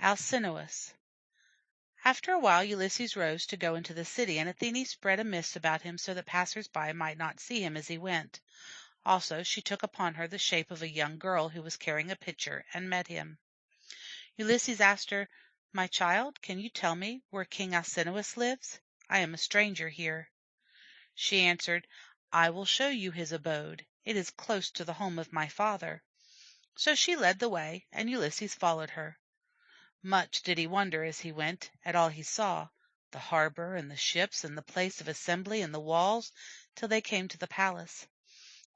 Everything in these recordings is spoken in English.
Alcinous. After a while Ulysses rose to go into the city, and Athene spread a mist about him so that passers-by might not see him as he went. Also she took upon her the shape of a young girl who was carrying a pitcher, and met him. Ulysses asked her, "My child, can you tell me where King Alcinous lives? I am a stranger here." She answered, "I will show you his abode. It is close to the home of my father." So she led the way, and Ulysses followed her. Much did he wonder as he went at all he saw, the harbor and the ships and the place of assembly and the walls, till they came to the palace.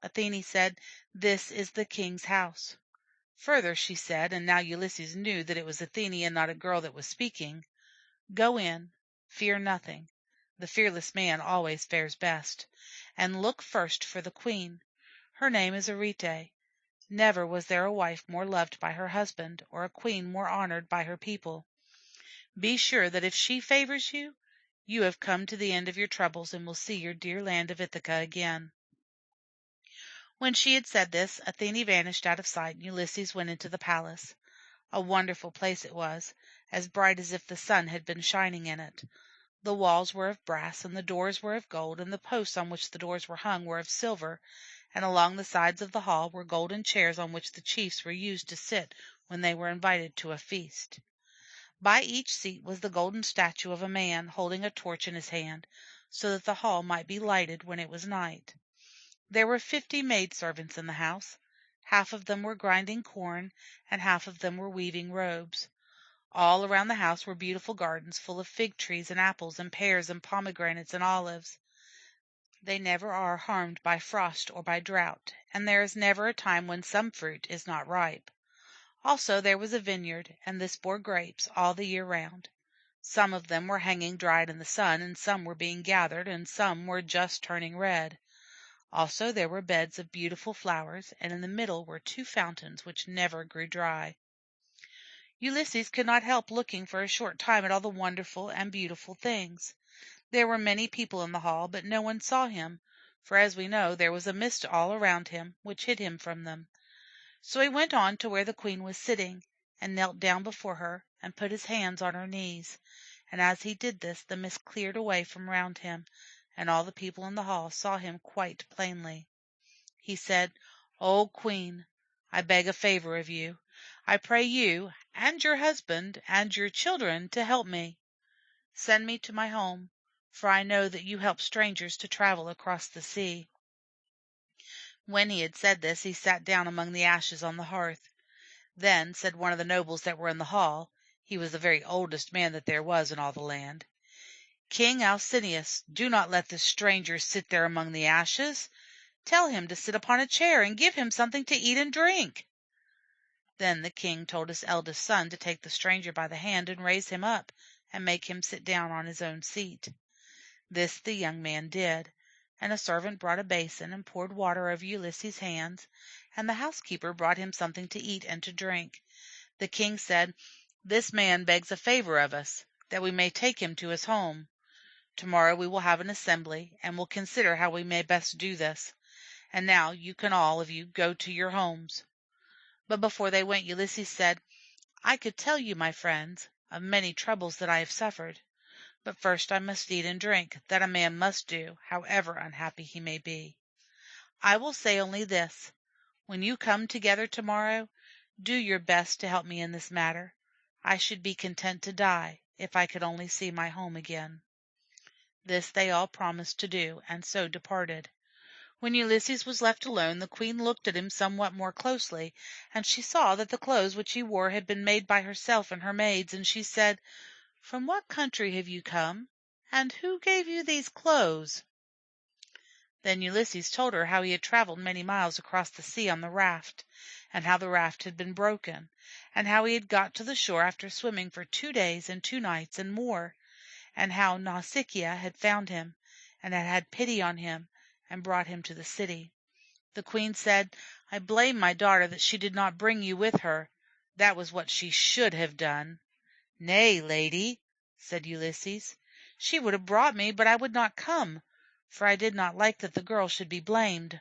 Athene said, "This is the king's house." Further she said, and now Ulysses knew that it was Athene and not a girl that was speaking, "Go in, fear nothing. The fearless man always fares best. And look first for the queen. Her name is Arete. Never was there a wife more loved by her husband, or a queen more honored by her people. Be sure that if she favors you, you have come to the end of your troubles and will see your dear land of Ithaca again." When she had said this, Athene vanished out of sight, and Ulysses went into the palace. A wonderful place it was, as bright as if the sun had been shining in it. The walls were of brass, and the doors were of gold, and the posts on which the doors were hung were of silver, and along the sides of the hall were golden chairs on which the chiefs were used to sit when they were invited to a feast. By each seat was the golden statue of a man holding a torch in his hand, so that the hall might be lighted when it was night. There were 50 maidservants in the house. Half of them were grinding corn, and half of them were weaving robes. All around the house were beautiful gardens full of fig trees and apples and pears and pomegranates and olives. They never are harmed by frost or by drought, and there is never a time when some fruit is not ripe. Also there was a vineyard, and this bore grapes all the year round. Some of them were hanging dried in the sun, and some were being gathered, and some were just turning red. Also there were beds of beautiful flowers, and in the middle were 2 fountains which never grew dry. Ulysses could not help looking for a short time at all the wonderful and beautiful things. There were many people in the hall, but no one saw him, for as we know there was a mist all around him, which hid him from them. So he went on to where the queen was sitting, and knelt down before her, and put his hands on her knees, and as he did this the mist cleared away from round him, and all the people in the hall saw him quite plainly. He said, "O queen, I beg a favor of you. I pray you, and your husband, and your children to help me. Send me to my home, for I know that you help strangers to travel across the sea." When he had said this, he sat down among the ashes on the hearth. Then said one of the nobles that were in the hall, he was the very oldest man that there was in all the land, "King Alcinous, do not let this stranger sit there among the ashes. Tell him to sit upon a chair, and give him something to eat and drink." Then the king told his eldest son to take the stranger by the hand and raise him up, and make him sit down on his own seat. This the young man did, and a servant brought a basin and poured water over Ulysses' hands, and the housekeeper brought him something to eat and to drink. The king said, "This man begs a favor of us, that we may take him to his home. Tomorrow we will have an assembly, and will consider how we may best do this. And now you can all of you go to your homes." But before they went, Ulysses said, "I could tell you, my friends, of many troubles that I have suffered. But first I must eat and drink, that a man must do, however unhappy he may be. I will say only this: when you come together tomorrow, do your best to help me in this matter. I should be content to die if I could only see my home again." This they all promised to do, and so departed. When Ulysses was left alone, the queen looked at him somewhat more closely, and she saw that the clothes which he wore had been made by herself and her maids, and she said, "From what country have you come, and who gave you these clothes?" Then Ulysses told her how he had traveled many miles across the sea on the raft, and how the raft had been broken, and how he had got to the shore after swimming for 2 days and 2 nights and more, and how Nausicaa had found him, and had had pity on him, and brought him to the city. The queen said, "I blame my daughter that she did not bring you with her. That was what she should have done." "Nay, lady," said Ulysses, "she would have brought me, but I would not come, for I did not like that the girl should be blamed."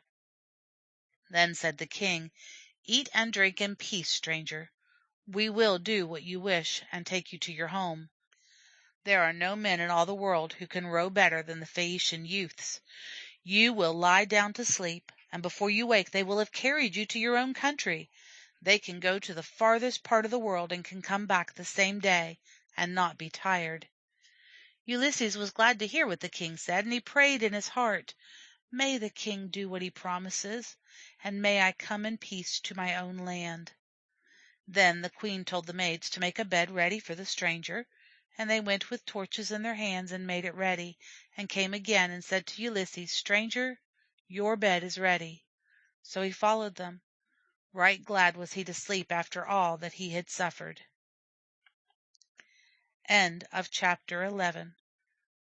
Then said the king, "Eat and drink in peace, stranger. We will do what you wish, and take you to your home. There are no men in all the world who can row better than the Phaeacian youths. You will lie down to sleep, and before you wake they will have carried you to your own country. They can go to the farthest part of the world and can come back the same day, and not be tired." Ulysses was glad to hear what the king said, and he prayed in his heart, "May the king do what he promises, and may I come in peace to my own land." Then the queen told the maids to make a bed ready for the stranger, and they went with torches in their hands and made it ready, and came again and said to Ulysses, "Stranger, your bed is ready." So he followed them. Right glad was he to sleep after all that he had suffered. End of chapter 11.